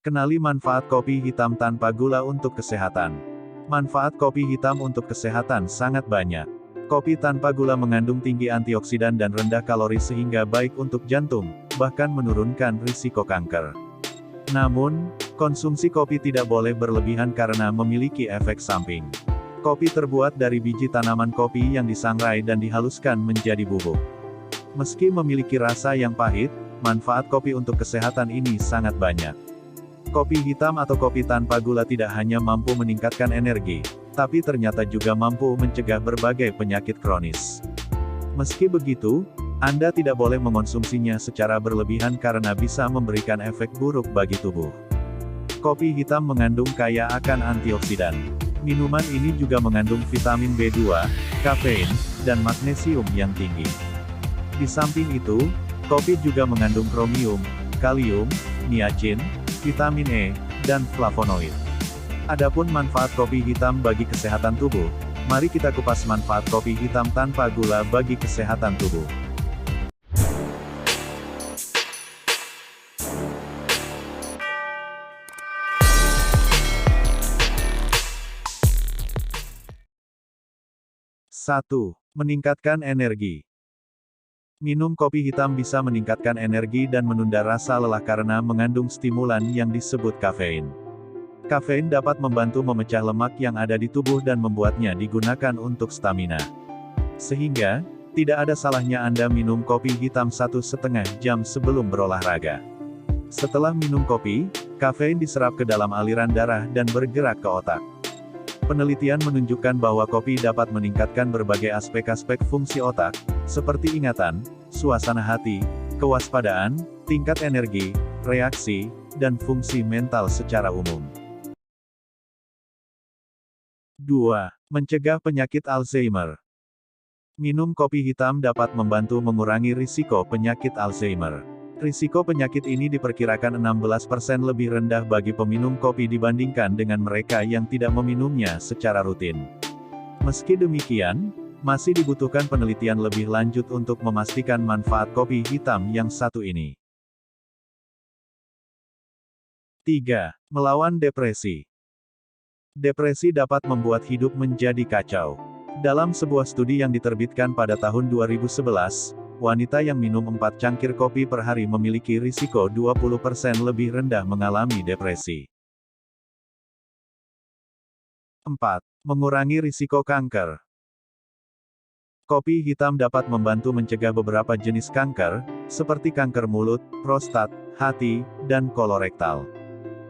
Kenali manfaat kopi hitam tanpa gula untuk kesehatan. Manfaat kopi hitam untuk kesehatan sangat banyak. Kopi tanpa gula mengandung tinggi antioksidan dan rendah kalori sehingga baik untuk jantung, bahkan menurunkan risiko kanker. Namun, konsumsi kopi tidak boleh berlebihan karena memiliki efek samping. Kopi terbuat dari biji tanaman kopi yang disangrai dan dihaluskan menjadi bubuk. Meski memiliki rasa yang pahit, manfaat kopi untuk kesehatan ini sangat banyak. Kopi hitam atau kopi tanpa gula tidak hanya mampu meningkatkan energi, tapi ternyata juga mampu mencegah berbagai penyakit kronis. Meski begitu, Anda tidak boleh mengonsumsinya secara berlebihan karena bisa memberikan efek buruk bagi tubuh. Kopi hitam mengandung kaya akan antioksidan. Minuman ini juga mengandung vitamin B2, kafein, dan magnesium yang tinggi. Di samping itu, kopi juga mengandung kromium, kalium, niacin, vitamin E, dan flavonoid. Adapun manfaat kopi hitam bagi kesehatan tubuh, mari kita kupas manfaat kopi hitam tanpa gula bagi kesehatan tubuh. Satu, meningkatkan energi. Minum kopi hitam bisa meningkatkan energi dan menunda rasa lelah karena mengandung stimulan yang disebut kafein. Kafein dapat membantu memecah lemak yang ada di tubuh dan membuatnya digunakan untuk stamina. Sehingga, tidak ada salahnya Anda minum kopi hitam 1,5 jam sebelum berolahraga. Setelah minum kopi, kafein diserap ke dalam aliran darah dan bergerak ke otak. Penelitian menunjukkan bahwa kopi dapat meningkatkan berbagai aspek-aspek fungsi otak, seperti ingatan, suasana hati, kewaspadaan, tingkat energi, reaksi, dan fungsi mental secara umum. 2. Mencegah penyakit Alzheimer. Minum kopi hitam dapat membantu mengurangi risiko penyakit Alzheimer. Risiko penyakit ini diperkirakan 16% lebih rendah bagi peminum kopi dibandingkan dengan mereka yang tidak meminumnya secara rutin. Meski demikian, masih dibutuhkan penelitian lebih lanjut untuk memastikan manfaat kopi hitam yang satu ini. 3. Melawan depresi. Depresi dapat membuat hidup menjadi kacau. Dalam sebuah studi yang diterbitkan pada tahun 2011, wanita yang minum 4 cangkir kopi per hari memiliki risiko 20% lebih rendah mengalami depresi. 4. Mengurangi risiko kanker. Kopi hitam dapat membantu mencegah beberapa jenis kanker, seperti kanker mulut, prostat, hati, dan kolorektal.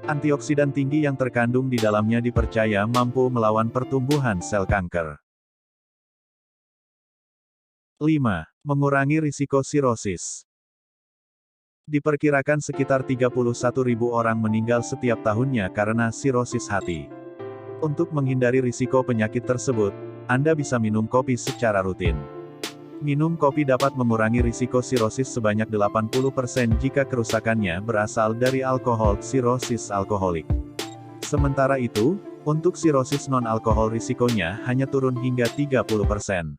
Antioksidan tinggi yang terkandung di dalamnya dipercaya mampu melawan pertumbuhan sel kanker. 5. Mengurangi risiko sirosis. Diperkirakan sekitar 31.000 orang meninggal setiap tahunnya karena sirosis hati. Untuk menghindari risiko penyakit tersebut, Anda bisa minum kopi secara rutin. Minum kopi dapat mengurangi risiko sirosis sebanyak 80% jika kerusakannya berasal dari alkohol. Sirosis alkoholik. Sementara itu, untuk sirosis non-alkohol risikonya hanya turun hingga 30%.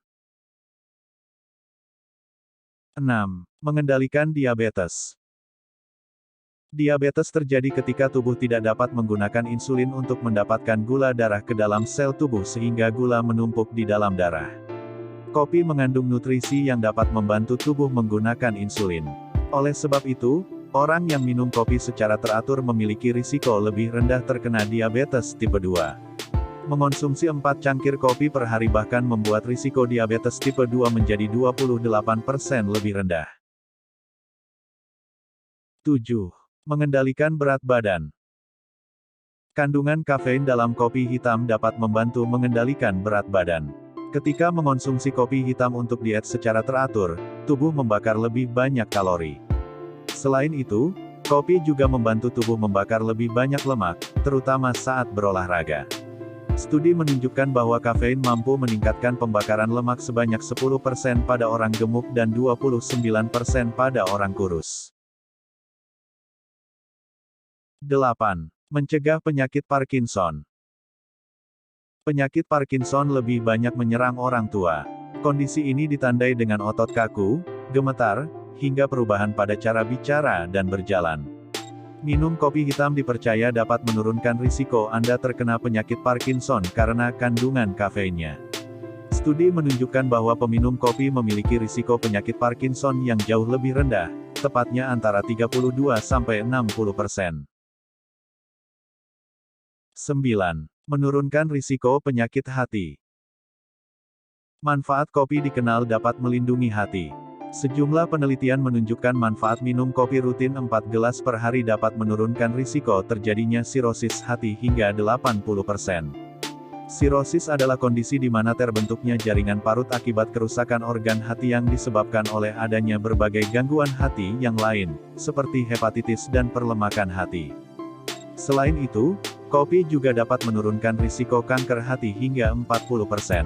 6. Mengendalikan diabetes. Diabetes terjadi ketika tubuh tidak dapat menggunakan insulin untuk mendapatkan gula darah ke dalam sel tubuh sehingga gula menumpuk di dalam darah. Kopi mengandung nutrisi yang dapat membantu tubuh menggunakan insulin. Oleh sebab itu, orang yang minum kopi secara teratur memiliki risiko lebih rendah terkena diabetes tipe 2. Mengonsumsi 4 cangkir kopi per hari bahkan membuat risiko diabetes tipe 2 menjadi 28% lebih rendah. 7. Mengendalikan berat badan. Kandungan kafein dalam kopi hitam dapat membantu mengendalikan berat badan. Ketika mengonsumsi kopi hitam untuk diet secara teratur, tubuh membakar lebih banyak kalori. Selain itu, kopi juga membantu tubuh membakar lebih banyak lemak, terutama saat berolahraga. Studi menunjukkan bahwa kafein mampu meningkatkan pembakaran lemak sebanyak 10% pada orang gemuk dan 29% pada orang kurus. 8. Mencegah penyakit Parkinson. Penyakit Parkinson lebih banyak menyerang orang tua. Kondisi ini ditandai dengan otot kaku, gemetar, hingga perubahan pada cara bicara dan berjalan. Minum kopi hitam dipercaya dapat menurunkan risiko Anda terkena penyakit Parkinson karena kandungan kafeinnya. Studi menunjukkan bahwa peminum kopi memiliki risiko penyakit Parkinson yang jauh lebih rendah, tepatnya antara 32–60%. 9. Menurunkan risiko penyakit hati. Manfaat kopi dikenal dapat melindungi hati. Sejumlah penelitian menunjukkan manfaat minum kopi rutin 4 gelas per hari dapat menurunkan risiko terjadinya sirosis hati hingga 80%. Sirosis adalah kondisi di mana terbentuknya jaringan parut akibat kerusakan organ hati yang disebabkan oleh adanya berbagai gangguan hati yang lain, seperti hepatitis dan perlemakan hati. Selain itu, kopi juga dapat menurunkan risiko kanker hati hingga 40%.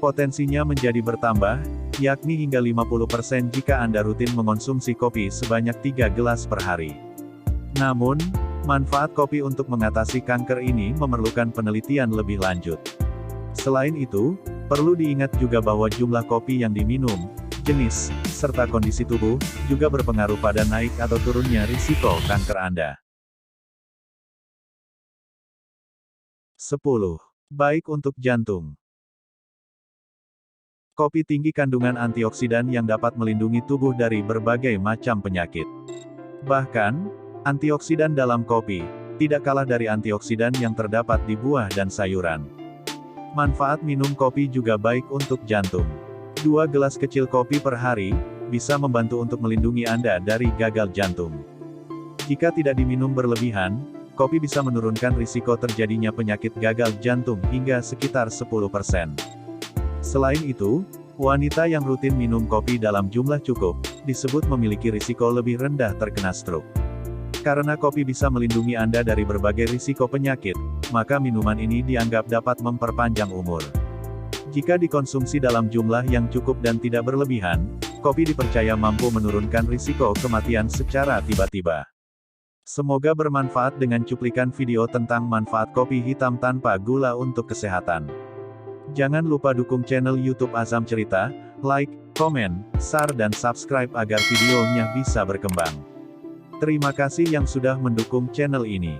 Potensinya menjadi bertambah, yakni hingga 50% jika Anda rutin mengonsumsi kopi sebanyak 3 gelas per hari. Namun, manfaat kopi untuk mengatasi kanker ini memerlukan penelitian lebih lanjut. Selain itu, perlu diingat juga bahwa jumlah kopi yang diminum, jenis, serta kondisi tubuh, juga berpengaruh pada naik atau turunnya risiko kanker Anda. 10. Baik untuk jantung. Kopi tinggi kandungan antioksidan yang dapat melindungi tubuh dari berbagai macam penyakit. Bahkan, antioksidan dalam kopi tidak kalah dari antioksidan yang terdapat di buah dan sayuran. Manfaat minum kopi juga baik untuk jantung. 2 gelas kecil kopi per hari bisa membantu untuk melindungi Anda dari gagal jantung. Jika tidak diminum berlebihan, kopi bisa menurunkan risiko terjadinya penyakit gagal jantung hingga sekitar 10%. Selain itu, wanita yang rutin minum kopi dalam jumlah cukup, disebut memiliki risiko lebih rendah terkena stroke. Karena kopi bisa melindungi Anda dari berbagai risiko penyakit, maka minuman ini dianggap dapat memperpanjang umur. Jika dikonsumsi dalam jumlah yang cukup dan tidak berlebihan, kopi dipercaya mampu menurunkan risiko kematian secara tiba-tiba. Semoga bermanfaat dengan cuplikan video tentang manfaat kopi hitam tanpa gula untuk kesehatan. Jangan lupa dukung channel YouTube Azam Cerita, like, komen, share dan subscribe agar videonya bisa berkembang. Terima kasih yang sudah mendukung channel ini.